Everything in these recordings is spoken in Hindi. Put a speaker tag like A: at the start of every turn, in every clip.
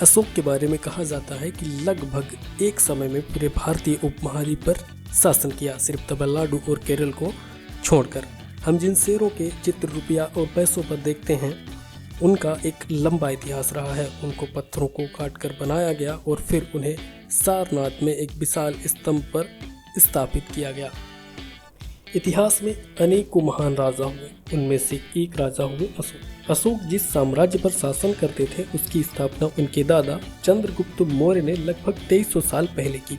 A: अशोक के बारे में कहा जाता है कि लगभग एक समय में पूरे भारतीय उपमहाद्वीप पर शासन किया, सिर्फ तमिलनाडु और केरल को छोड़कर। हम जिन शेरों के चित्र रुपया और पैसों पर देखते हैं उनका एक लंबा इतिहास रहा है। उनको पत्थरों को काटकर बनाया गया और फिर उन्हें सारनाथ में एक विशाल स्तंभ पर स्थापित किया गया। इतिहास में अनेकों महान राजा हुए, उनमें से एक राजा हुए अशोक। अशोक जिस साम्राज्य पर शासन करते थे उसकी स्थापना उनके दादा चंद्रगुप्त मौर्य ने लगभग 2300 साल पहले की।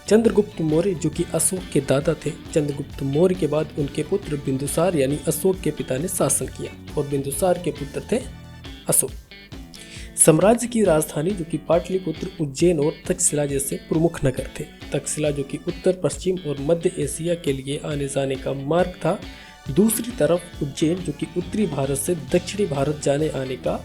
A: चंद्रगुप्त मौर्य जो कि अशोक के दादा थे, चंद्रगुप्त मौर्य के बाद उनके पुत्र बिंदुसार यानी अशोक के पिता ने शासन किया और बिंदुसार के पुत्र थे अशोक। साम्राज्य की राजधानी जो कि पाटलिपुत्र, उज्जैन और तक्षशिला जैसे प्रमुख नगर थे। तक्षशिला जो कि उत्तर पश्चिम और मध्य एशिया के लिए आने जाने का मार्ग था। दूसरी तरफ उज्जैन जो कि उत्तरी भारत से दक्षिणी भारत जाने आने का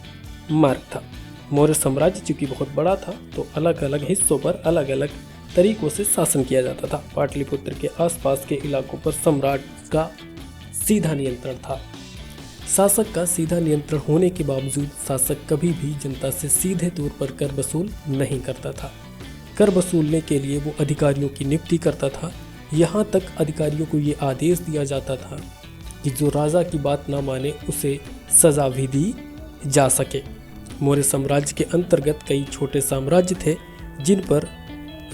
A: मार्ग था। मौर्य साम्राज्य चूंकि बहुत बड़ा था तो अलग अलग हिस्सों पर अलग अलग तरीकों से शासन किया जाता था। पाटलिपुत्र के आसपास के इलाकों पर सम्राट का सीधा नियंत्रण था। शासक का सीधा नियंत्रण होने के बावजूद शासक कभी भी जनता से सीधे तौर पर कर वसूल नहीं करता था। कर वसूलने के लिए वो अधिकारियों की नियुक्ति करता था। यहाँ तक अधिकारियों को ये आदेश दिया जाता था कि जो राजा की बात ना माने उसे सजा भी दी जा सके। मौर्य साम्राज्य के अंतर्गत कई छोटे साम्राज्य थे जिन पर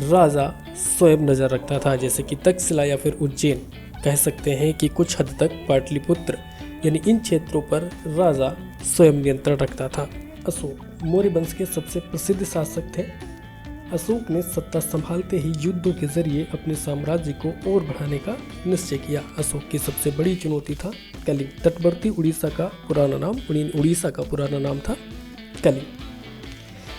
A: राजा स्वयं नजर रखता था, जैसे कि तक्षशिला या फिर उज्जैन। कह सकते हैं कि कुछ हद तक पाटलिपुत्र यानी इन क्षेत्रों पर राजा स्वयं नियंत्रण रखता था। अशोक मौर्य वंश के सबसे प्रसिद्ध शासक थे। अशोक ने सत्ता संभालते ही युद्धों के जरिए अपने साम्राज्य को और बढ़ाने का निश्चय किया। अशोक की सबसे बड़ी चुनौती था कलिंग। तटवर्ती उड़ीसा का पुराना नाम था कलिंग।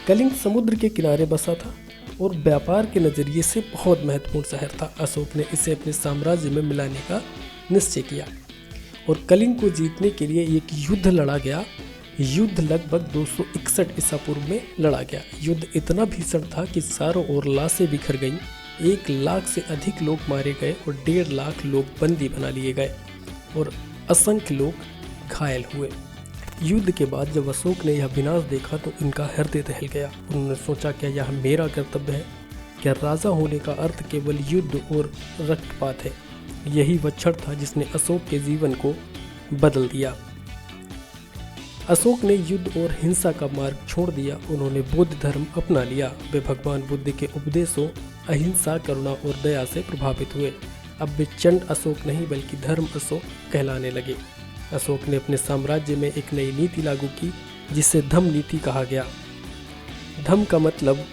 A: कलिंग समुद्र के किनारे बसा था और व्यापार के नजरिए से बहुत महत्वपूर्ण शहर था। अशोक ने इसे अपने साम्राज्य में मिलाने का निश्चय किया और कलिंग को जीतने के लिए एक युद्ध लड़ा गया। युद्ध लगभग 261 ईसा पूर्व में लड़ा गया। युद्ध इतना भीषण था कि चारों ओर लाशें बिखर गईं। 1 लाख से अधिक लोग मारे गए और 1.5 लाख लोग बंदी बना लिए गए और असंख्य लोग घायल हुए। युद्ध के बाद जब अशोक ने यह विनाश देखा तो उनका हृदय दहल गया। उन्होंने सोचा क्या यह मेरा कर्तव्य है? क्या राजा होने का अर्थ केवल युद्ध और रक्तपात है? यही वह क्षण था जिसने अशोक के जीवन को बदल दिया। अशोक ने युद्ध और हिंसा का मार्ग छोड़ दिया। उन्होंने बौद्ध धर्म अपना लिया। वे भगवान बुद्ध के उपदेशों, अहिंसा, करुणा और दया से प्रभावित हुए। अब वे चंड अशोक नहीं बल्कि धर्म अशोक कहलाने लगे। अशोक ने अपने साम्राज्य में एक नई नीति लागू की जिसे धम्म नीति कहा गया। धम्म का मतलब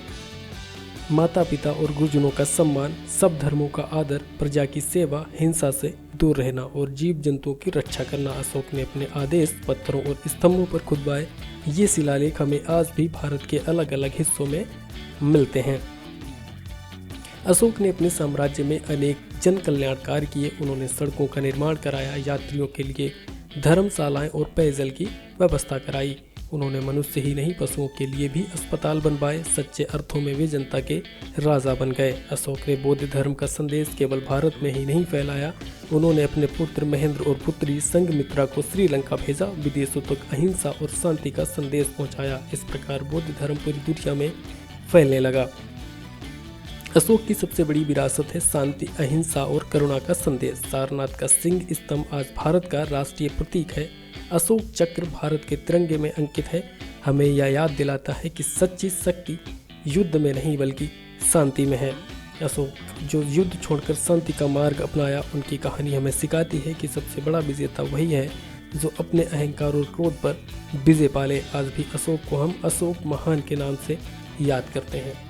A: माता पिता और गुरुजनों का सम्मान, सब धर्मों का आदर, प्रजा की सेवा, हिंसा से दूर रहना और जीव जंतुओं की रक्षा करना। अशोक ने अपने आदेश पत्थरों और स्तंभों पर खुदवाए। ये शिलालेख हमें आज भी भारत के अलग अलग हिस्सों में मिलते हैं। अशोक ने अपने साम्राज्य में अनेक जन कल्याण कार्य किए। उन्होंने सड़कों का निर्माण कराया, यात्रियों के लिए धर्मशालाएं और पेयजल की व्यवस्था कराई। उन्होंने मनुष्य ही नहीं पशुओं के लिए भी अस्पताल बनवाए। सच्चे अर्थों में वे जनता के राजा बन गए। अशोक ने बौद्ध धर्म का संदेश केवल भारत में ही नहीं फैलाया, उन्होंने अपने पुत्र महेंद्र और पुत्री संघमित्रा को श्रीलंका भेजा। विदेशों तक अहिंसा और शांति का संदेश पहुंचाया। इस प्रकार बौद्ध धर्म पूरी दुनिया में फैलने लगा। अशोक की सबसे बड़ी विरासत है शांति, अहिंसा और करुणा का संदेश। सारनाथ का सिंह स्तंभ आज भारत का राष्ट्रीय प्रतीक है। अशोक चक्र भारत के तिरंगे में अंकित है। हमें यह याद दिलाता है कि सच्ची शक्ति युद्ध में नहीं बल्कि शांति में है। अशोक जो युद्ध छोड़कर शांति का मार्ग अपनाया, उनकी कहानी हमें सिखाती है कि सबसे बड़ा विजेता वही है जो अपने अहंकार और क्रोध पर विजय पाले। आज भी अशोक को हम अशोक महान के नाम से याद करते हैं।